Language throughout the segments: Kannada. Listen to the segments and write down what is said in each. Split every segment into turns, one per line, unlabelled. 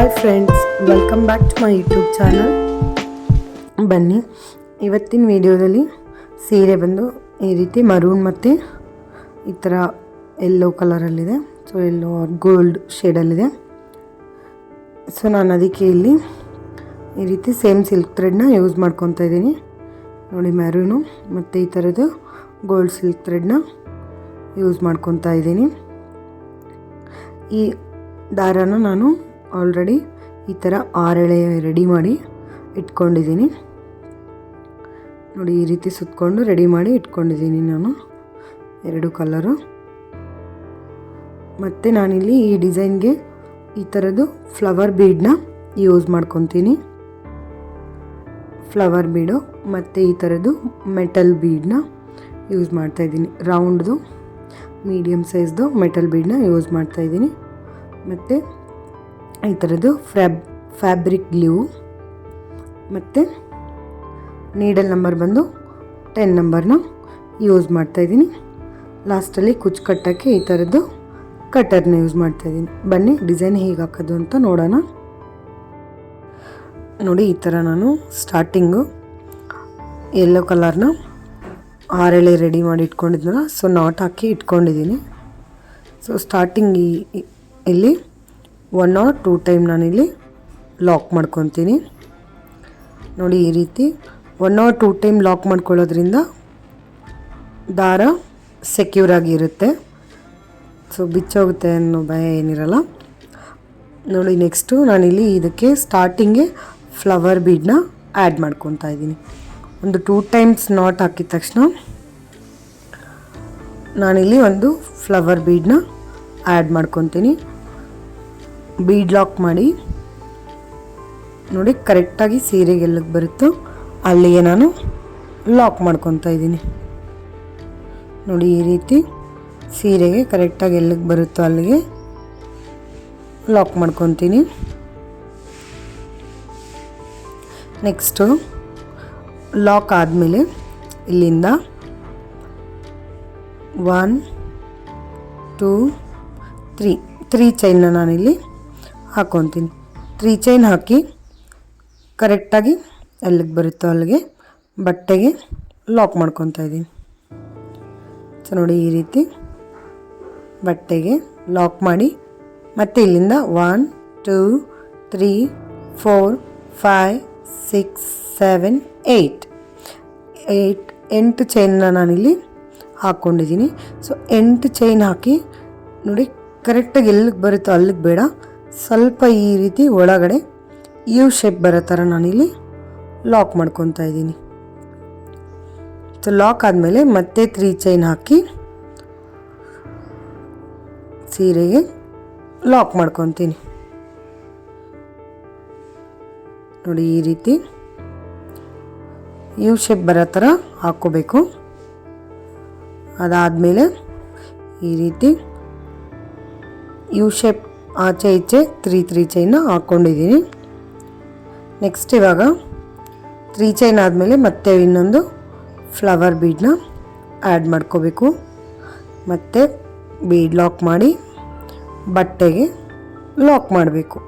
Hi friends, welcome back to my YouTube channel. ಬನ್ನಿ, ಇವತ್ತಿನ ವಿಡಿಯೋದಲ್ಲಿ ಸೀರೆ ಬಂದು ಈ ರೀತಿ ಮರೂನ್ ಮತ್ತು ಈ ಥರ ಯೆಲ್ಲೋ ಕಲರಲ್ಲಿದೆ. ಸೊ ಯೆಲ್ಲೋ ಗೋಲ್ಡ್ ಶೇಡಲ್ಲಿದೆ. ಸೊ ನಾನು ಅದಕ್ಕೆ ಇಲ್ಲಿ ಈ ರೀತಿ ಸೇಮ್ ಸಿಲ್ಕ್ ಥ್ರೆಡ್ನ ಯೂಸ್ ಮಾಡ್ಕೊತಾ ಇದ್ದೀನಿ. ನೋಡಿ, ಮೆರೂನು ಮತ್ತು ಈ ಥರದ್ದು ಗೋಲ್ಡ್ ಸಿಲ್ಕ್ ಥ್ರೆಡ್ನ ಯೂಸ್ ಮಾಡ್ಕೊತಾ ಇದ್ದೀನಿ. ಈ ದಾರನ ನಾನು ಆಲ್ರೆಡಿ ಈ ಥರ 6 ಎಳೆ ರೆಡಿ ಮಾಡಿ ಇಟ್ಕೊಂಡಿದ್ದೀನಿ. ನೋಡಿ, ಈ ರೀತಿ ಸುತ್ತಕೊಂಡು ರೆಡಿ ಮಾಡಿ ಇಟ್ಕೊಂಡಿದ್ದೀನಿ ನಾನು 2 ಕಲರು. ಮತ್ತು ನಾನಿಲ್ಲಿ ಈ ಡಿಸೈನ್ಗೆ ಈ ಥರದ್ದು ಫ್ಲವರ್ ಬೀಡನ್ನ ಯೂಸ್ ಮಾಡ್ಕೊತೀನಿ. ಫ್ಲವರ್ ಬೀಡು ಮತ್ತು ಈ ಥರದ್ದು ಮೆಟಲ್ ಬೀಡನ್ನ ಯೂಸ್ ಮಾಡ್ತಾಯಿದ್ದೀನಿ. ರೌಂಡ್ದು ಮೀಡಿಯಮ್ ಸೈಜ್ದು ಮೆಟಲ್ ಬೀಡನ್ನ ಯೂಸ್ ಮಾಡ್ತಾಯಿದ್ದೀನಿ. ಮತ್ತು ಈ ಥರದ್ದು ಫ್ಯಾಬ್ರಿಕ್ ಗ್ಲೂ ಮತ್ತು ನೀಡಲ್ ನಂಬರ್ ಬಂದು 10 ನಂಬರ್ನ ಯೂಸ್ ಮಾಡ್ತಾಯಿದ್ದೀನಿ. ಲಾಸ್ಟಲ್ಲಿ ಕುಚ್ಚು ಕಟ್ಟೋಕ್ಕೆ ಈ ಥರದ್ದು ಕಟರ್ನ ಯೂಸ್ ಮಾಡ್ತಾಯಿದ್ದೀನಿ. ಬನ್ನಿ, ಡಿಸೈನ್ ಹೇಗೆ ಹಾಕೋದು ಅಂತ ನೋಡೋಣ. ನೋಡಿ, ಈ ಥರ ನಾನು ಸ್ಟಾರ್ಟಿಂಗು ಯೆಲ್ಲೋ ಕಲರ್ನ 6 ಎಳೆ ರೆಡಿ ಮಾಡಿ ಇಟ್ಕೊಂಡಿದ್ನಲ್ಲ, ಸೊ ನಾಟ್ ಹಾಕಿ ಇಟ್ಕೊಂಡಿದ್ದೀನಿ. ಸೊ ಸ್ಟಾರ್ಟಿಂಗ್ ಇಲ್ಲಿ 1 or 2 ಟೈಮ್ ನಾನಿಲ್ಲಿ ಲಾಕ್ ಮಾಡ್ಕೊತೀನಿ. ನೋಡಿ, ಈ ರೀತಿ 1 or 2 ಟೈಮ್ ಲಾಕ್ ಮಾಡ್ಕೊಳ್ಳೋದ್ರಿಂದ ದಾರ ಸೆಕ್ಯೂರ್ ಆಗಿರುತ್ತೆ. ಸೊ ಬಿಚ್ಚೋಗುತ್ತೆ ಅನ್ನೋ ಭಯ ಏನಿರಲ್ಲ. ನೋಡಿ, ನೆಕ್ಸ್ಟು ನಾನಿಲ್ಲಿ ಇದಕ್ಕೆ ಸ್ಟಾರ್ಟಿಂಗ್ಗೆ ಫ್ಲವರ್ ಬೀಡನ್ನ ಆ್ಯಡ್ ಮಾಡ್ಕೊತಾ ಇದ್ದೀನಿ. ಒಂದು 2 ಟೈಮ್ಸ್ ನಾಟ್ ಹಾಕಿದ ತಕ್ಷಣ ನಾನಿಲ್ಲಿ ಒಂದು ಫ್ಲವರ್ ಬೀಡನ್ನ ಆ್ಯಡ್ ಮಾಡ್ಕೊತೀನಿ. ಬೀಡ್ ಲಾಕ್ ಮಾಡಿ ನೋಡಿ, ಕರೆಕ್ಟಾಗಿ ಸೀರೆಗೆ ಎಲ್ಲಿಗೆ ಬರುತ್ತೋ ಅಲ್ಲಿಗೆ ನಾನು ಲಾಕ್ ಮಾಡ್ಕೊತಾ ಇದ್ದೀನಿ. ನೋಡಿ, ಈ ರೀತಿ ಸೀರೆಗೆ ಕರೆಕ್ಟಾಗಿ ಎಲ್ಲಿಗೆ ಬರುತ್ತೋ ಅಲ್ಲಿಗೆ ಲಾಕ್ ಮಾಡ್ಕೊತೀನಿ. ನೆಕ್ಸ್ಟು ಲಾಕ್ ಆದಮೇಲೆ ಇಲ್ಲಿಂದ 1 2 3 ಚೈನ್ನ ನಾನಿಲ್ಲಿ ಹಾಕ್ಕೊತೀನಿ. 3 ಚೈನ್ ಹಾಕಿ ಕರೆಕ್ಟಾಗಿ ಎಲ್ಲಿಗೆ ಬರುತ್ತೋ ಅಲ್ಲಿಗೆ ಬಟ್ಟೆಗೆ ಲಾಕ್ ಮಾಡ್ಕೊತಾ ಇದ್ದೀನಿ. ಸೊ ನೋಡಿ, ಈ ರೀತಿ ಬಟ್ಟೆಗೆ ಲಾಕ್ ಮಾಡಿ ಮತ್ತು ಇಲ್ಲಿಂದ 1 2 3 4 5 6 7 8 ಚೈನ್ನ ನಾನಿಲ್ಲಿ ಹಾಕ್ಕೊಂಡಿದ್ದೀನಿ. ಸೊ 8 ಚೈನ್ ಹಾಕಿ ನೋಡಿ, ಕರೆಕ್ಟಾಗಿ ಎಲ್ಲಿಗೆ ಬರುತ್ತೋ ಅಲ್ಲಿಗೆ ಬೇಡ, ಸ್ವಲ್ಪ ಈ ರೀತಿ ಒಳಗಡೆ ಯು ಶೇಪ್ ಬರೋ ಥರ ನಾನಿಲ್ಲಿ ಲಾಕ್ ಮಾಡ್ಕೊತಾ ಇದ್ದೀನಿ. ಸೊ ಲಾಕ್ ಆದಮೇಲೆ ಮತ್ತೆ 3 ಚೈನ್ ಹಾಕಿ ಸೀರೆಗೆ ಲಾಕ್ ಮಾಡ್ಕೊತೀನಿ. ನೋಡಿ, ಈ ರೀತಿ ಯು ಶೇಪ್ ಬರೋ ಥರ ಹಾಕ್ಕೋಬೇಕು. ಅದಾದಮೇಲೆ ಈ ರೀತಿ ಯು ಶೇಪ್ ಆಚೆ ಈಚೆ 3 ಚೈನ್ನ ಹಾಕ್ಕೊಂಡಿದ್ದೀನಿ. ನೆಕ್ಸ್ಟ್ ಇವಾಗ 3 ಚೈನ್ ಆದಮೇಲೆ ಮತ್ತೆ ಇನ್ನೊಂದು ಫ್ಲವರ್ ಬೀಡನ್ನ ಆ್ಯಡ್ ಮಾಡ್ಕೋಬೇಕು. ಮತ್ತು ಬೀಡ್ ಲಾಕ್ ಮಾಡಿ ಬಟ್ಟೆಗೆ ಲಾಕ್ ಮಾಡಬೇಕು.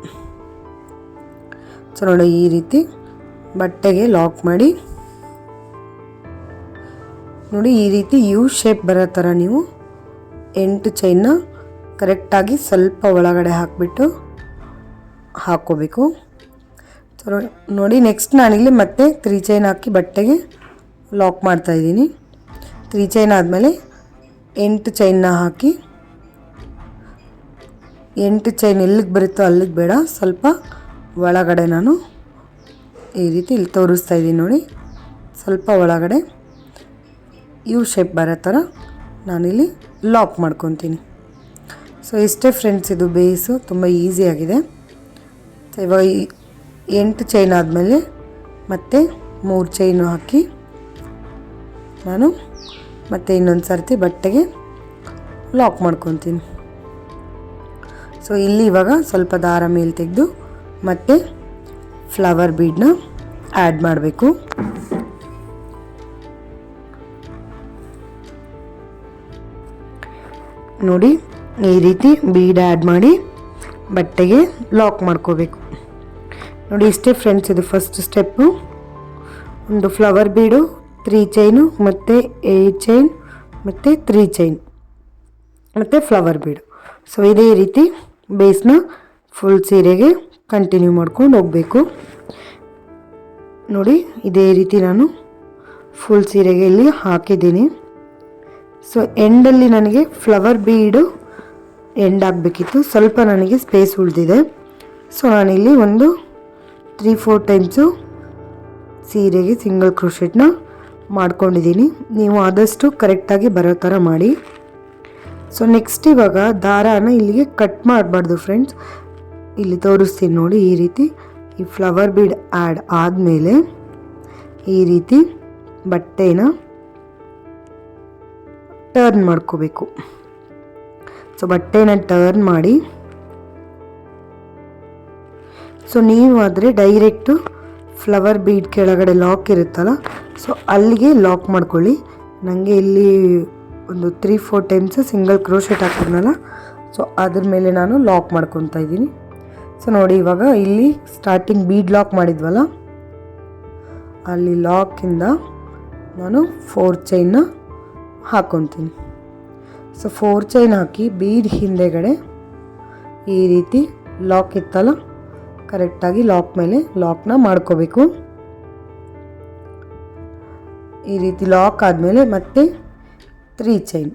ಸೊ ನೋಡಿ, ಈ ರೀತಿ ಬಟ್ಟೆಗೆ ಲಾಕ್ ಮಾಡಿ ನೋಡಿ, ಈ ರೀತಿ ಯು ಶೇಪ್ ಬರೋ ಥರ ನೀವು 8 ಚೈನ್ನ ಕರೆಕ್ಟಾಗಿ ಸ್ವಲ್ಪ ಒಳಗಡೆ ಹಾಕಿಬಿಟ್ಟು ಹಾಕ್ಕೋಬೇಕು. ಸೊ ನೋಡಿ, ನೆಕ್ಸ್ಟ್ ನಾನಿಲ್ಲಿ ಮತ್ತೆ 3 ಚೈನ್ ಹಾಕಿ ಬಟ್ಟೆಗೆ ಲಾಕ್ ಮಾಡ್ತಾಯಿದ್ದೀನಿ. 3 ಚೈನ್ ಆದಮೇಲೆ 8 ಚೈನ್ನ ಹಾಕಿ 8 ಚೈನ್ ಎಲ್ಲಿಗೆ ಬರುತ್ತೋ ಅಲ್ಲಿಗೆ ಬೇಡ, ಸ್ವಲ್ಪ ಒಳಗಡೆ ನಾನು ಈ ರೀತಿ ಇಲ್ಲಿ ತೋರಿಸ್ತಾ ಇದ್ದೀನಿ. ನೋಡಿ, ಸ್ವಲ್ಪ ಒಳಗಡೆ ಯು ಶೇಪ್ ಬರೋ ಥರ ನಾನಿಲ್ಲಿ ಲಾಕ್ ಮಾಡ್ಕೊತೀನಿ. ಸೊ ಇಷ್ಟೇ ಫ್ರೆಂಡ್ಸ್, ಇದು ಬೇಸು ತುಂಬ ಈಸಿಯಾಗಿದೆ. ಸೊ ಇವಾಗ 8 ಚೈನ್ ಆದಮೇಲೆ ಮತ್ತೆ 3 ಚೈನು ಹಾಕಿ ನಾನು ಮತ್ತೆ ಇನ್ನೊಂದು ಸರ್ತಿ ಬಟ್ಟೆಗೆ ಲಾಕ್ ಮಾಡ್ಕೊತೀನಿ. ಸೊ ಇಲ್ಲಿ ಇವಾಗ ಸ್ವಲ್ಪ ದಾರ ಮೇಲೆ ತೆಗೆದು ಮತ್ತೆ ಫ್ಲವರ್ ಬೀಡನ್ನ ಆ್ಯಡ್ ಮಾಡಬೇಕು. ನೋಡಿ, ಈ ರೀತಿ ಬೀಡ್ ಆ್ಯಡ್ ಮಾಡಿ ಬಟ್ಟೆಗೆ ಲಾಕ್ ಮಾಡ್ಕೋಬೇಕು. ನೋಡಿ ಇಷ್ಟೇ ಫ್ರೆಂಡ್ಸ್, ಇದು ಫಸ್ಟ್ ಸ್ಟೆಪ್ಪು. ಒಂದು ಫ್ಲವರ್ ಬೀಡು, 3 ಚೈನು ಮತ್ತು 8 ಚೈನ್ ಮತ್ತು 3 ಚೈನ್ ಮತ್ತು ಫ್ಲವರ್ ಬೀಡು. ಸೊ ಇದೇ ರೀತಿ ಬೇಸ್ನ ಫುಲ್ ಸೀರೆಗೆ ಕಂಟಿನ್ಯೂ ಮಾಡ್ಕೊಂಡು ಹೋಗಬೇಕು. ನೋಡಿ ಇದೇ ರೀತಿ ನಾನು ಫುಲ್ ಸೀರೆಗೆ ಇಲ್ಲಿ ಹಾಕಿದ್ದೀನಿ. ಸೊ ಎಂಡಲ್ಲಿ ನನಗೆ ಫ್ಲವರ್ ಬೀಡು ಎಂಡ್ ಆಗಬೇಕಿತ್ತು, ಸ್ವಲ್ಪ ನನಗೆ ಸ್ಪೇಸ್ ಉಳಿದಿದೆ. ಸೊ ನಾನಿಲ್ಲಿ ಒಂದು 3-4 ಟೈಮ್ಸು ಸೀರೆಗೆ ಸಿಂಗಲ್ ಕ್ರೋಶೆಟ್ನ ಮಾಡ್ಕೊಂಡಿದ್ದೀನಿ. ನೀವು ಆದಷ್ಟು ಕರೆಕ್ಟಾಗಿ ಬರೋ ಥರ ಮಾಡಿ. ಸೊ ನೆಕ್ಸ್ಟ್ ಇವಾಗ ದಾರಾನ ಇಲ್ಲಿಗೆ ಕಟ್ ಮಾಡಬಾರ್ದು ಫ್ರೆಂಡ್ಸ್. ಇಲ್ಲಿ ತೋರಿಸ್ತೀನಿ ನೋಡಿ, ಈ ರೀತಿ ಈ ಫ್ಲವರ್ ಬೀಡ್ ಆ್ಯಡ್ ಆದಮೇಲೆ ಈ ರೀತಿ ಬಟ್ಟೆನ ಟರ್ನ್ ಮಾಡ್ಕೋಬೇಕು. ಸೊ ಬಟ್ಟೆನ ಟರ್ನ್ ಮಾಡಿ, ಸೊ ನೀವು ಆದರೆ ಡೈರೆಕ್ಟು ಫ್ಲವರ್ ಬೀಡ್ ಕೆಳಗಡೆ ಲಾಕ್ ಇರುತ್ತಲ್ಲ, ಸೊ ಅಲ್ಲಿಗೆ ಲಾಕ್ ಮಾಡ್ಕೊಳ್ಳಿ. ನನಗೆ ಇಲ್ಲಿ ಒಂದು 3-4 ಟೈಮ್ಸ್ ಸಿಂಗಲ್ ಕ್ರೋಶೆಟ್ ಹಾಕಿದ್ನಲ್ಲ, ಸೊ ಅದ್ರ ಮೇಲೆ ನಾನು ಲಾಕ್ ಮಾಡ್ಕೊತಾ ಇದ್ದೀನಿ. ಸೊ ನೋಡಿ ಇವಾಗ ಇಲ್ಲಿ ಸ್ಟಾರ್ಟಿಂಗ್ ಬೀಡ್ ಲಾಕ್ ಮಾಡಿದ್ವಲ್ಲ, ಅಲ್ಲಿ ಲಾಕಿಂದ ನಾನು 4 ಚೈನ್ನ ಹಾಕ್ಕೊತೀನಿ. ಸೊ 4 ಚೈನ್ ಹಾಕಿ ಬೀಡ್ ಹಿಂದೆಗಡೆ ಈ ರೀತಿ ಲಾಕ್ ಇತ್ತಲ್ಲ, ಕರೆಕ್ಟಾಗಿ ಲಾಕ್ ಮೇಲೆ ಲಾಕ್ನ ಮಾಡ್ಕೋಬೇಕು. ಈ ರೀತಿ ಲಾಕ್ ಆದಮೇಲೆ ಮತ್ತೆ 3 ಚೈನ್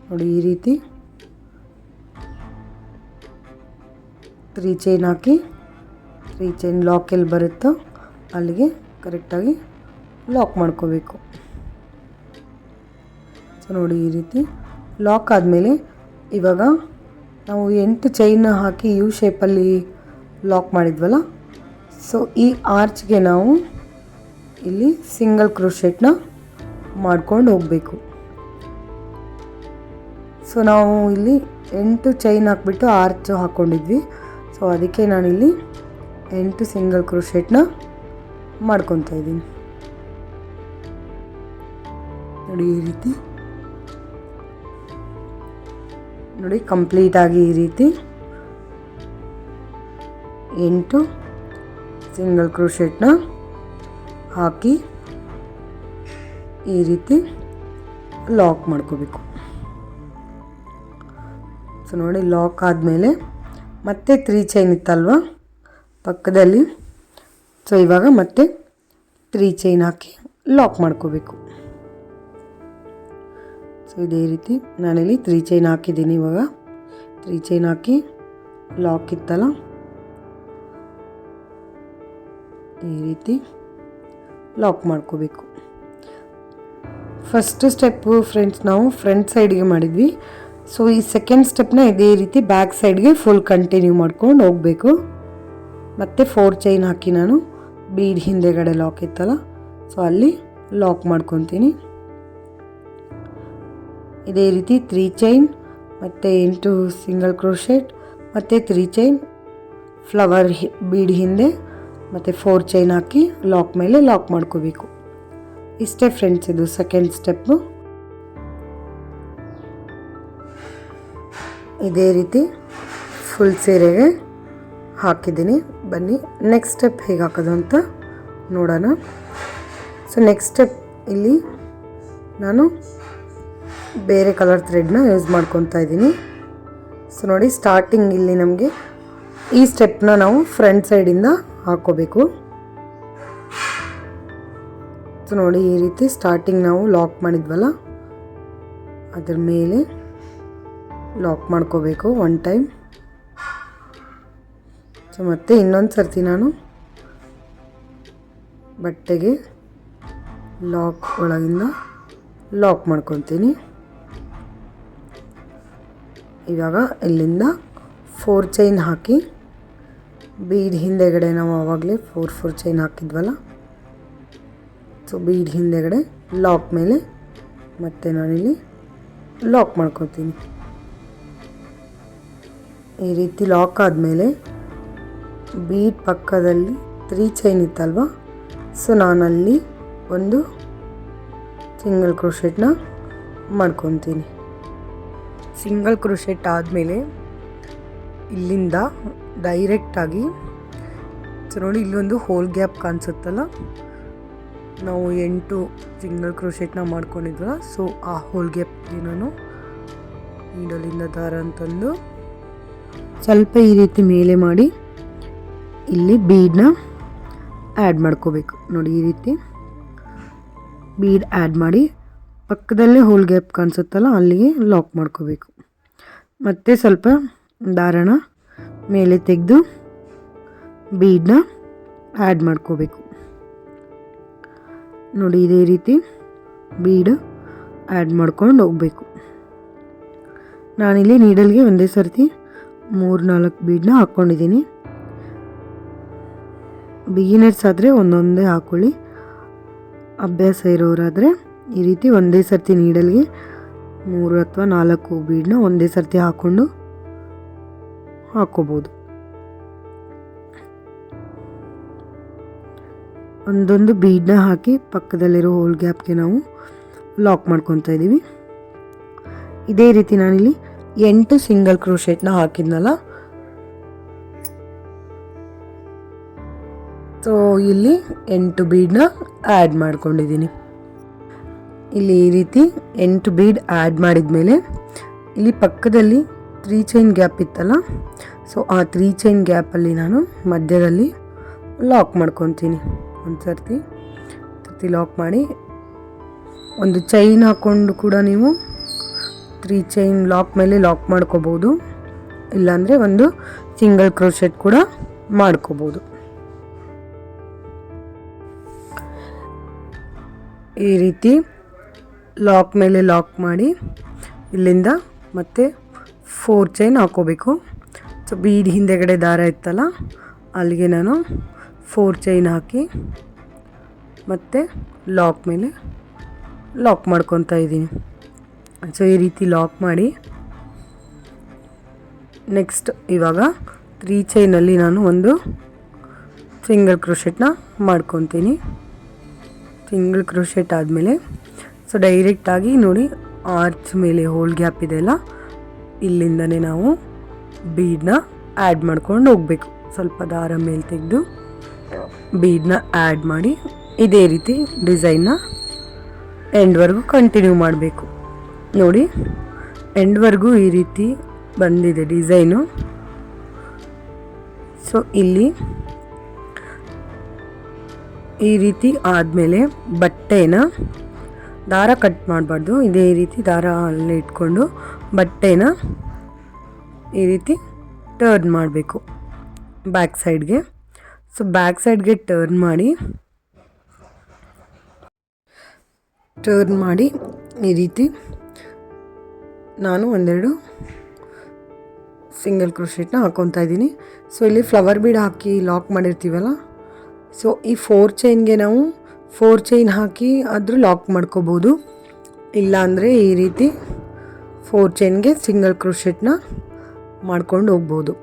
ನೋಡಿ, ಈ ರೀತಿ 3 ಚೈನ್ ಹಾಕಿ 3 ಚೈನ್ ಲಾಕ್ ಎಲ್ಲಿ ಬರುತ್ತೋ ಅಲ್ಲಿಗೆ ಕರೆಕ್ಟಾಗಿ ಲಾಕ್ ಮಾಡ್ಕೋಬೇಕು. ಸೊ ನೋಡಿ ಈ ರೀತಿ ಲಾಕ್ ಆದಮೇಲೆ ಇವಾಗ ನಾವು 8 ಚೈನ್ ಹಾಕಿ ಯು ಶೇಪಲ್ಲಿ ಲಾಕ್ ಮಾಡಿದ್ವಲ್ಲ, ಸೊ ಈ ಆರ್ಚ್ಗೆ ನಾವು ಇಲ್ಲಿ ಸಿಂಗಲ್ ಕ್ರೋಶೆಟ್ನ ಮಾಡ್ಕೊಂಡು ಹೋಗಬೇಕು. ಸೊ ನಾವು ಇಲ್ಲಿ 8 ಚೈನ್ ಹಾಕ್ಬಿಟ್ಟು ಆರ್ಚ್ ಹಾಕ್ಕೊಂಡಿದ್ವಿ. ಸೊ ಅದಕ್ಕೆ ನಾನಿಲ್ಲಿ 8 ಸಿಂಗಲ್ ಕ್ರೋಶೆಟ್ನ ಮಾಡ್ಕೊತಾ ಇದ್ದೀನಿ. ನೋಡಿ ಈ ರೀತಿ ನೋಡಿ ಕಂಪ್ಲೀಟಾಗಿ ಈ ರೀತಿ 8 ಸಿಂಗಲ್ ಕ್ರೋಶೆಟ್ನ ಹಾಕಿ ಈ ರೀತಿ ಲಾಕ್ ಮಾಡ್ಕೋಬೇಕು. ಸೊ ನೋಡಿ ಲಾಕ್ ಆದಮೇಲೆ ಮತ್ತೆ 3 ಚೈನ್ ಇತ್ತಲ್ವ ಪಕ್ಕದಲ್ಲಿ, ಸೊ ಇವಾಗ ಮತ್ತೆ 3 ಚೈನ್ ಹಾಕಿ ಲಾಕ್ ಮಾಡ್ಕೋಬೇಕು. ಸೊ ಇದೇ ರೀತಿ ನಾನಿಲ್ಲಿ 3 ಚೈನ್ ಹಾಕಿದ್ದೀನಿ. ಇವಾಗ 3 ಚೈನ್ ಹಾಕಿ ಲಾಕ್ ಇತ್ತಲ್ಲ, ಈ ರೀತಿ ಲಾಕ್ ಮಾಡ್ಕೋಬೇಕು. ಫಸ್ಟ್ ಸ್ಟೆಪ್ಪು ಫ್ರೆಂಡ್ಸ್ ನಾವು ಫ್ರಂಟ್ ಸೈಡ್ಗೆ ಮಾಡಿದ್ವಿ. ಸೊ ಈ ಸೆಕೆಂಡ್ ಸ್ಟೆಪ್ನ ಇದೇ ರೀತಿ ಬ್ಯಾಕ್ ಸೈಡ್ಗೆ ಫುಲ್ ಕಂಟಿನ್ಯೂ ಮಾಡ್ಕೊಂಡು ಹೋಗಬೇಕು. ಮತ್ತು 4 ಚೈನ್ ಹಾಕಿ ನಾನು ಬೀಡ್ ಹಿಂದೆಗಡೆ ಲಾಕ್ ಇತ್ತಲ್ಲ, ಸೊ ಅಲ್ಲಿ ಲಾಕ್ ಮಾಡ್ಕೊತೀನಿ. ಇದೇ ರೀತಿ 3 ಚೈನ್ ಮತ್ತು 8 ಸಿಂಗಲ್ ಕ್ರೋಶೆಟ್ ಮತ್ತು 3 ಚೈನ್ ಫ್ಲವರ್ ಬೀಡ್ ಹಿಂದೆ ಮತ್ತು 4 ಚೈನ್ ಹಾಕಿ ಲಾಕ್ ಮೇಲೆ ಲಾಕ್ ಮಾಡ್ಕೋಬೇಕು. ಇಷ್ಟೇ ಫ್ರೆಂಡ್ಸ್, ಇದು ಸೆಕೆಂಡ್ ಸ್ಟೆಪ್ಪು. ಇದೇ ರೀತಿ ಫುಲ್ ಸೀರೆಗೆ ಹಾಕಿದ್ದೀನಿ. ಬನ್ನಿ ನೆಕ್ಸ್ಟ್ ಸ್ಟೆಪ್ ಹೇಗೆ ಹಾಕೋದು ಅಂತ ನೋಡೋಣ. ಸೊ ನೆಕ್ಸ್ಟ್ ಸ್ಟೆಪ್ ಇಲ್ಲಿ ನಾನು ಬೇರೆ ಕಲರ್ ಥ್ರೆಡ್ನ ಯೂಸ್ ಮಾಡ್ಕೊತಾ ಇದ್ದೀನಿ. ಸೊ ನೋಡಿ ಸ್ಟಾರ್ಟಿಂಗ್ ಇಲ್ಲಿ ನಮಗೆ ಈ ಸ್ಟೆಪ್ನ ನಾವು ಫ್ರಂಟ್ ಸೈಡಿಂದ ಹಾಕೋಬೇಕು. ಸೊ ನೋಡಿ ಈ ರೀತಿ ಸ್ಟಾರ್ಟಿಂಗ್ ನಾವು ಲಾಕ್ ಮಾಡಿದ್ವಲ್ಲ ಅದ್ರ ಮೇಲೆ ಲಾಕ್ ಮಾಡ್ಕೋಬೇಕು 1 ಟೈಮ್. ಸೊ ಮತ್ತೆ ಇನ್ನೊಂದು ಸರ್ತಿ ನಾನು ಬಟ್ಟೆಗೆ ಲಾಕ್ ಒಳಗಿಂದ ಲಾಕ್ ಮಾಡ್ಕೊತೀನಿ. ಇವಾಗ ಇಲ್ಲಿಂದ 4 ಚೈನ್ ಹಾಕಿ ಬೀಡ್ ಹಿಂದೆಗಡೆ ನಾವು ಆವಾಗಲೇ 4 ಚೈನ್ ಹಾಕಿದ್ವಲ್ಲ, ಸೊ ಬೀಡ್ ಹಿಂದೆಗಡೆ ಲಾಕ್ ಮೇಲೆ ಮತ್ತೆ ನಾನಿಲ್ಲಿ ಲಾಕ್ ಮಾಡ್ಕೊತೀನಿ. ಈ ರೀತಿ ಲಾಕ್ ಆದಮೇಲೆ ಬೀಡ್ ಪಕ್ಕದಲ್ಲಿ 3 ಚೈನ್ ಇತ್ತಲ್ವ, ಸೊ ನಾನಲ್ಲಿ ಒಂದು ಸಿಂಗಲ್ ಕ್ರೋಶೆಟ್ನ ಮಾಡ್ಕೊತೀನಿ. ಸಿಂಗಲ್ ಕ್ರೋಶೆಟ್ ಆದಮೇಲೆ ಇಲ್ಲಿಂದ ಡೈರೆಕ್ಟಾಗಿ ಸೊ ನೋಡಿ ಇಲ್ಲೊಂದು ಹೋಲ್ ಗ್ಯಾಪ್ ಕಾಣಿಸುತ್ತಲ್ಲ, ನಾವು 8 ಸಿಂಗಲ್ ಕ್ರೋಶೆಟ್ನ ಮಾಡ್ಕೊಂಡಿದ್ವಲ್ಲ, ಸೊ ಆ ಹೋಲ್ ಗ್ಯಾಪ್ಗೆ ನಾನು ನೀಡಲಿಂದ ದಾರ ಅಂತಂದು ಸ್ವಲ್ಪ ಈ ರೀತಿ ಮೇಲೆ ಮಾಡಿ ಇಲ್ಲಿ ಬೀಡನ್ನ ಆ್ಯಡ್ ಮಾಡ್ಕೋಬೇಕು. ನೋಡಿ ಈ ರೀತಿ ಬೀಡ್ ಆ್ಯಡ್ ಮಾಡಿ ಪಕ್ಕದಲ್ಲೇ ಹೋಲ್ ಗ್ಯಾಪ್ ಕಾಣಿಸುತ್ತಲ್ಲ ಅಲ್ಲಿಗೆ ಲಾಕ್ ಮಾಡ್ಕೋಬೇಕು. ಮತ್ತು ಸ್ವಲ್ಪ ದಾರನ ಮೇಲೆ ತೆಗೆದು ಬೀಡನ್ನ ಆ್ಯಡ್ ಮಾಡ್ಕೋಬೇಕು. ನೋಡಿ ಇದೇ ರೀತಿ ಬೀಡ್ ಆ್ಯಡ್ ಮಾಡ್ಕೊಂಡು ಹೋಗಬೇಕು. ನಾನಿಲ್ಲಿ ನೀಡಲ್ಗೆ ಒಂದೇ ಸರ್ತಿ 3-4 ಬೀಡನ್ನ ಹಾಕ್ಕೊಂಡಿದ್ದೀನಿ. ಬಿಗಿನರ್ಸ್ ಆದರೆ ಒಂದೊಂದೇ ಹಾಕ್ಕೊಳ್ಳಿ, ಅಭ್ಯಾಸ ಇರೋರಾದರೆ ಈ ರೀತಿ ಒಂದೇ ಸರ್ತಿ ನೀಡಲ್ಗೆ 3 ಅಥವಾ 4 ಬೀಡನ್ನ ಒಂದೇ ಸರ್ತಿ ಹಾಕ್ಕೋಬೋದು. ಒಂದೊಂದು ಬೀಡನ್ನ ಹಾಕಿ ಪಕ್ಕದಲ್ಲಿರೋ ಹೋಲ್ ಗ್ಯಾಪ್ಗೆ ನಾವು ಲಾಕ್ ಮಾಡ್ಕೊತಾ ಇದ್ದೀವಿ. ಇದೇ ರೀತಿ ನಾನಿಲ್ಲಿ 8 ಸಿಂಗಲ್ ಕ್ರೋಶೆಟ್ನ ಹಾಕಿದ್ನಲ್ಲ, ಸೊ ಇಲ್ಲಿ 8 ಬೀಡನ್ನ ಆ್ಯಡ್ ಮಾಡ್ಕೊಂಡಿದ್ದೀನಿ. ಇಲ್ಲಿ ಈ ರೀತಿ 8 ಬೀಡ್ ಆ್ಯಡ್ ಮಾಡಿದ್ಮೇಲೆ ಇಲ್ಲಿ ಪಕ್ಕದಲ್ಲಿ 3 ಚೈನ್ ಗ್ಯಾಪ್ ಇತ್ತಲ್ಲ, ಸೊ ಆ 3 ಚೈನ್ ಗ್ಯಾಪಲ್ಲಿ ನಾನು ಮಧ್ಯದಲ್ಲಿ ಲಾಕ್ ಮಾಡ್ಕೊತೀನಿ. ಒಂದು ಸರ್ತಿ ಲಾಕ್ ಮಾಡಿ ಒಂದು ಚೈನ್ ಹಾಕ್ಕೊಂಡು ಕೂಡ ನೀವು 3 ಚೈನ್ ಲಾಕ್ ಮೇಲೆ ಲಾಕ್ ಮಾಡ್ಕೋಬೋದು, ಇಲ್ಲಾಂದರೆ ಒಂದು ಸಿಂಗಲ್ ಕ್ರೋಶೆಟ್ ಕೂಡ ಮಾಡ್ಕೋಬೋದು. ಈ ರೀತಿ ಲಾಕ್ ಮೇಲೆ ಲಾಕ್ ಮಾಡಿ ಇಲ್ಲಿಂದ ಮತ್ತೆ 4 ಚೈನ್ ಹಾಕೋಬೇಕು. ಸೊ ಬೀಡ್ ಹಿಂದೆಗಡೆ ದಾರ ಇತ್ತಲ್ಲ ಅಲ್ಲಿಗೆ ನಾನು 4 ಚೈನ್ ಹಾಕಿ ಮತ್ತು ಲಾಕ್ ಮೇಲೆ ಲಾಕ್ ಮಾಡ್ಕೊತಾ ಇದ್ದೀನಿ. ಸೊ ಈ ರೀತಿ ಲಾಕ್ ಮಾಡಿ ನೆಕ್ಸ್ಟ್ ಇವಾಗ 3 ಚೈನಲ್ಲಿ ನಾನು ಒಂದು ಸಿಂಗಲ್ ಕ್ರೋಶೆಟ್ನ ಮಾಡ್ಕೊತೀನಿ. ಸಿಂಗಲ್ ಕ್ರೋಶೆಟ್ ಆದಮೇಲೆ ಸೊ ಡೈರೆಕ್ಟಾಗಿ ನೋಡಿ ಆರ್ಚ್ ಮೇಲೆ ಹೋಲ್ ಗ್ಯಾಪ್ ಇದೆಯಲ್ಲ, ಇಲ್ಲಿಂದನೇ ನಾವು ಬೀಡನ್ನ ಆ್ಯಡ್ ಮಾಡ್ಕೊಂಡು ಹೋಗಬೇಕು. ಸ್ವಲ್ಪ ದಾರ ಮೇಲೆ ತೆಗೆದು ಬೀಡನ್ನ ಆ್ಯಡ್ ಮಾಡಿ ಇದೇ ರೀತಿ ಡಿಸೈನ್ನ ಎಂಡ್ವರೆಗೂ ಕಂಟಿನ್ಯೂ ಮಾಡಬೇಕು. ನೋಡಿ ಎಂಡ್ವರೆಗೂ ಈ ರೀತಿ ಬಂದಿದೆ ಡಿಸೈನು. ಸೊ ಇಲ್ಲಿ ಈ ರೀತಿ ಆದಮೇಲೆ ಬಟ್ಟೆನ ದಾರ ಕಟ್ ಮಾಡಬಾರ್ದು, ಇದೇ ರೀತಿ ದಾರ ಅಲ್ಲೇ ಇಟ್ಕೊಂಡು ಬಟ್ಟೆನ ಈ ರೀತಿ ಟರ್ನ್ ಮಾಡಬೇಕು ಬ್ಯಾಕ್ ಸೈಡ್ಗೆ. ಸೊ ಬ್ಯಾಕ್ ಸೈಡ್ಗೆ ಟರ್ನ್ ಮಾಡಿ ಈ ರೀತಿ ನಾನು ಒಂದೆರಡು ಸಿಂಗಲ್ ಕ್ರೋಶೆಟ್ನ ಹಾಕ್ಕೊತಾ ಇದ್ದೀನಿ. ಸೊ ಇಲ್ಲಿ ಫ್ಲವರ್ ಬೀಡ್ ಹಾಕಿ ಲಾಕ್ ಮಾಡಿರ್ತೀವಲ್ಲ, ಸೊ ಈ 4 ಚೈನ್ಗೆ ನಾವು 4 ಚೈನ್ ಹಾಕಿ ಆದರೂ ಲಾಕ್ ಮಾಡ್ಕೋಬೋದು, ಇಲ್ಲಾಂದರೆ ಈ ರೀತಿ 4 ಚೈನ್ಗೆ ಸಿಂಗಲ್ ಕ್ರೋಶೆಟ್ನ ಮಾಡ್ಕೊಂಡು ಹೋಗ್ಬೋದು.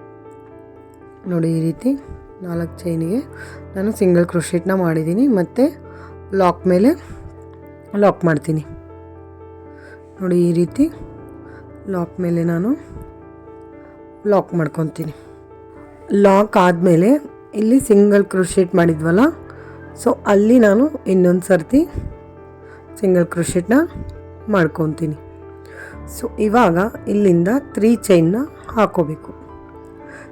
ನೋಡಿ ಈ ರೀತಿ 4 ಚೈನಿಗೆ ನಾನು ಸಿಂಗಲ್ ಕ್ರೋಶೆಟ್ನ ಮಾಡಿದ್ದೀನಿ, ಮತ್ತು ಲಾಕ್ ಮೇಲೆ ಲಾಕ್ ಮಾಡ್ತೀನಿ. ನೋಡಿ ಈ ರೀತಿ ಲಾಕ್ ಮೇಲೆ ನಾನು ಲಾಕ್ ಮಾಡ್ಕೊತೀನಿ. ಲಾಕ್ ಆದಮೇಲೆ ಇಲ್ಲಿ ಸಿಂಗಲ್ ಕ್ರೋಶೆಟ್ ಮಾಡಿದ್ವಲ್ಲ, ಸೊ ಅಲ್ಲಿ ನಾನು ಇನ್ನೊಂದು ಸರ್ತಿ ಸಿಂಗಲ್ ಕ್ರೋಶೆಟ್ನ ಮಾಡ್ಕೊತೀನಿ. ಸೊ ಇವಾಗ ಇಲ್ಲಿಂದ 3 ಚೈನ್ನ ಹಾಕೋಬೇಕು.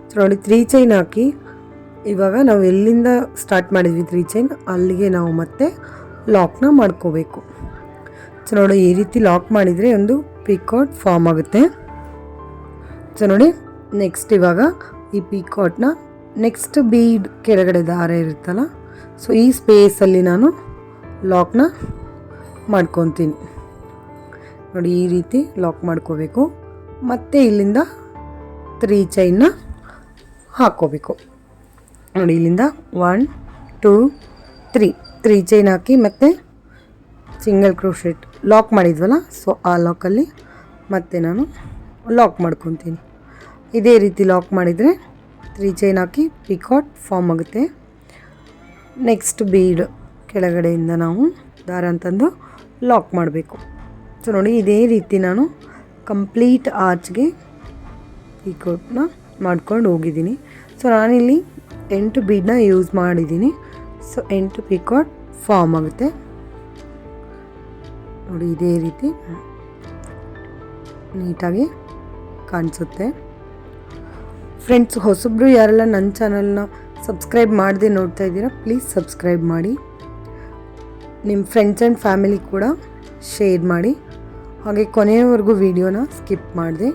ಸೊ ನೋಡಿ 3 ಚೈನ್ ಹಾಕಿ ಇವಾಗ ನಾವು ಎಲ್ಲಿಂದ ಸ್ಟಾರ್ಟ್ ಮಾಡಿದ್ವಿ 3 ಚೈನ್ ಅಲ್ಲಿಗೆ ನಾವು ಮತ್ತೆ ಲಾಕ್ನ ಮಾಡ್ಕೋಬೇಕು. ಸೊ ನೋಡಿ ಈ ರೀತಿ ಲಾಕ್ ಮಾಡಿದರೆ ಒಂದು ಪಿಕಾಟ್ ಫಾರ್ಮ್ ಆಗುತ್ತೆ. ಸೊ ನೋಡಿ ನೆಕ್ಸ್ಟ್ ಇವಾಗ ಈ ಪಿಕಾಟ್ನ ನೆಕ್ಸ್ಟ್ ಬೀಡ್ ಕೆಳಗಡೆ ದಾರ ಇರುತ್ತಲ್ಲ, ಸೊ ಈ ಸ್ಪೇಸಲ್ಲಿ ನಾನು ಲಾಕ್ನ ಮಾಡ್ಕೊತೀನಿ. ನೋಡಿ ಈ ರೀತಿ ಲಾಕ್ ಮಾಡ್ಕೋಬೇಕು, ಮತ್ತು ಇಲ್ಲಿಂದ 3 ಚೈನ್ನ ಹಾಕ್ಕೋಬೇಕು. ನೋಡಿ ಇಲ್ಲಿಂದ 1 2 3 ಚೈನ್ ಹಾಕಿ ಮತ್ತು ಸಿಂಗಲ್ ಕ್ರೋಶೆಟ್ ಲಾಕ್ ಮಾಡಿದ್ವಲ್ಲ, ಸೊ ಆ ಲಾಕಲ್ಲಿ ಮತ್ತೆ ನಾನು ಲಾಕ್ ಮಾಡ್ಕೊತೀನಿ. ಇದೇ ರೀತಿ ಲಾಕ್ ಮಾಡಿದರೆ 3 ಚೈನ್ ಹಾಕಿ ಪಿಕಾಟ್ ಫಾರ್ಮ್ ಆಗುತ್ತೆ. ನೆಕ್ಸ್ಟ್ ಬೀಡ್ ಕೆಳಗಡೆಯಿಂದ ನಾವು ದಾರ ಅಂತಂದು ಲಾಕ್ ಮಾಡಬೇಕು. ಸೊ ನೋಡಿ ಇದೇ ರೀತಿ ನಾನು ಕಂಪ್ಲೀಟ್ ಆರ್ಚ್ಗೆ ಪೀಕಾಕ್ನ ಮಾಡ್ಕೊಂಡು ಹೋಗಿದ್ದೀನಿ. ಸೊ ನಾನಿಲ್ಲಿ 8 ಬೀಡನ್ನ ಯೂಸ್ ಮಾಡಿದ್ದೀನಿ. ಸೊ 8 ಪೀಕಾಕ್ ಫಾರ್ಮ್ ಆಗುತ್ತೆ ನೋಡಿ. ಇದೇ ರೀತಿ ನೀಟಾಗಿ ಕಾಣಿಸುತ್ತೆ. ಫ್ರೆಂಡ್ಸ್, ಹೊಸಬ್ರು ಯಾರೆಲ್ಲ ನನ್ನ ಚಾನಲ್ನ ಸಬ್ಸ್ಕ್ರೈಬ್ ಮಾಡದೆ ನೋಡ್ತಾ ಇದ್ದೀರಾ, ಪ್ಲೀಸ್ ಸಬ್ಸ್ಕ್ರೈಬ್ ಮಾಡಿ. ನಿಮ್ಮ ಫ್ರೆಂಡ್ಸ್ ಆ್ಯಂಡ್ ಫ್ಯಾಮಿಲಿ ಕೂಡ ಶೇರ್ ಮಾಡಿ. ಹಾಗೆ ಕೊನೆಯವರೆಗೂ ವಿಡಿಯೋನ ಸ್ಕಿಪ್ ಮಾಡಿದೆ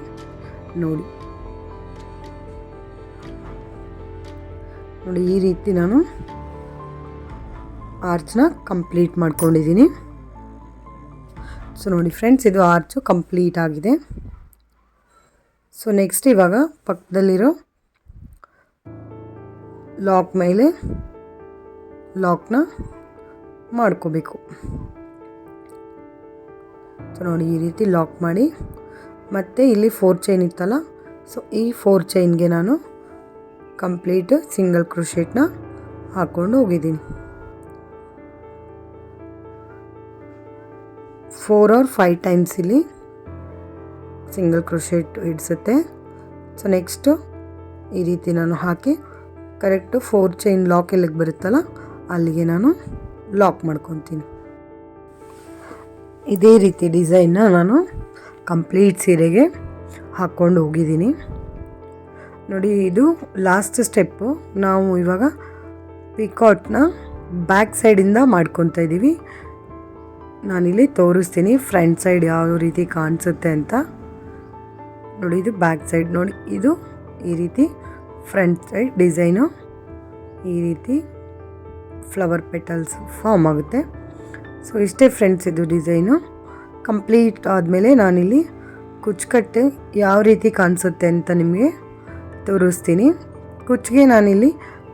ನೋಡಿ. ಈ ರೀತಿ ನಾನು ಆರ್ಚ್ನ ಕಂಪ್ಲೀಟ್ ಮಾಡ್ಕೊಂಡಿದ್ದೀನಿ. ಸೊ ನೋಡಿ ಫ್ರೆಂಡ್ಸ್, ಇದು ಆರ್ಚು ಕಂಪ್ಲೀಟ್ ಆಗಿದೆ. ಸೊ ನೆಕ್ಸ್ಟ್ ಇವಾಗ ಪಕ್ಕದಲ್ಲಿರೋ ಲಾಕ್ ಮೇಲೆ ಲಾಕ್ನ ಮಾಡ್ಕೋಬೇಕು. ಸೊ ನೋಡಿ, ಈ ರೀತಿ ಲಾಕ್ ಮಾಡಿ ಮತ್ತು ಇಲ್ಲಿ 4 ಚೈನ್ ಇತ್ತಲ್ಲ, ಸೊ ಈ 4 ಚೈನ್ಗೆ ನಾನು ಕಂಪ್ಲೀಟ್ ಸಿಂಗಲ್ ಕ್ರೋಶೆಟ್ನ ಹಾಕ್ಕೊಂಡು ಹೋಗಿದ್ದೀನಿ. 4 or 5 ಟೈಮ್ಸ್ ಇಲ್ಲಿ ಸಿಂಗಲ್ ಕ್ರೋಶೆಟ್ ಹಿಡಿಸುತ್ತೆ. ಸೊ ನೆಕ್ಸ್ಟು ಈ ರೀತಿ ನಾನು ಹಾಕಿ ಕರೆಕ್ಟು 4 ಚೈನ್ ಲಾಕ್ ಎಲ್ಲಿಗೆ ಬರುತ್ತಲ್ಲ ಅಲ್ಲಿಗೆ ನಾನು ಲಾಕ್ ಮಾಡ್ಕೊತೀನಿ. ಇದೇ ರೀತಿ ಡಿಸೈನ್ನ ನಾನು ಕಂಪ್ಲೀಟ್ ಸೀರೆಗೆ ಹಾಕ್ಕೊಂಡು ಹೋಗಿದ್ದೀನಿ ನೋಡಿ. ಇದು ಲಾಸ್ಟ್ ಸ್ಟೆಪ್ಪು. ನಾವು ಇವಾಗ ಪಿಕಾಟ್ನ ಬ್ಯಾಕ್ ಸೈಡಿಂದ ಮಾಡ್ಕೊತಾ ಇದ್ದೀವಿ. ನಾನಿಲ್ಲಿ ತೋರಿಸ್ತೀನಿ ಫ್ರಂಟ್ ಸೈಡ್ ಯಾವ ರೀತಿ ಕಾಣಿಸುತ್ತೆ ಅಂತ ನೋಡಿ. ಇದು ಬ್ಯಾಕ್ ಸೈಡ್ ನೋಡಿ. ಇದು ಈ ರೀತಿ ಫ್ರಂಟ್ ಸೈಡ್ ಡಿಸೈನು ಈ ರೀತಿ ಫ್ಲವರ್ ಪೆಟಲ್ಸ್ ಫಾರ್ಮ್ ಆಗುತ್ತೆ. ಸೊ ಇಷ್ಟೇ ಫ್ರೆಂಡ್ಸ್, ಇದು ಡಿಸೈನು ಕಂಪ್ಲೀಟ್ ಆದಮೇಲೆ ನಾನಿಲ್ಲಿ ಕುಚ್ಚುಕಟ್ಟು ಯಾವ ರೀತಿ ಕಾಣಿಸುತ್ತೆ ಅಂತ ನಿಮಗೆ ತೋರಿಸ್ತೀನಿ. ಕುಚ್ಚಿಗೆ ನಾನಿಲ್ಲಿ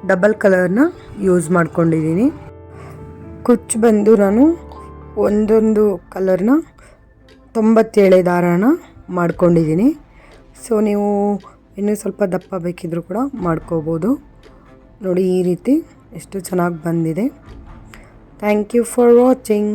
ಡಬಲ್ ಕಲರ್ನ ಯೂಸ್ ಮಾಡ್ಕೊಂಡಿದ್ದೀನಿ. ಕುಚ್ಚು ಬಂದು ನಾನು ಒಂದೊಂದು ಕಲರ್ನ 97 ದಾರಾನ ಮಾಡ್ಕೊಂಡಿದ್ದೀನಿ. ಸೊ ನೀವು ಇನ್ನೂ ಸ್ವಲ್ಪ ದಪ್ಪ ಬೇಕಿದ್ದರೂ ಕೂಡ ಮಾಡ್ಕೋಬೋದು ನೋಡಿ. ಈ ರೀತಿ ಎಷ್ಟು ಚೆನ್ನಾಗಿ ಬಂದಿದೆ. Thank you for watching.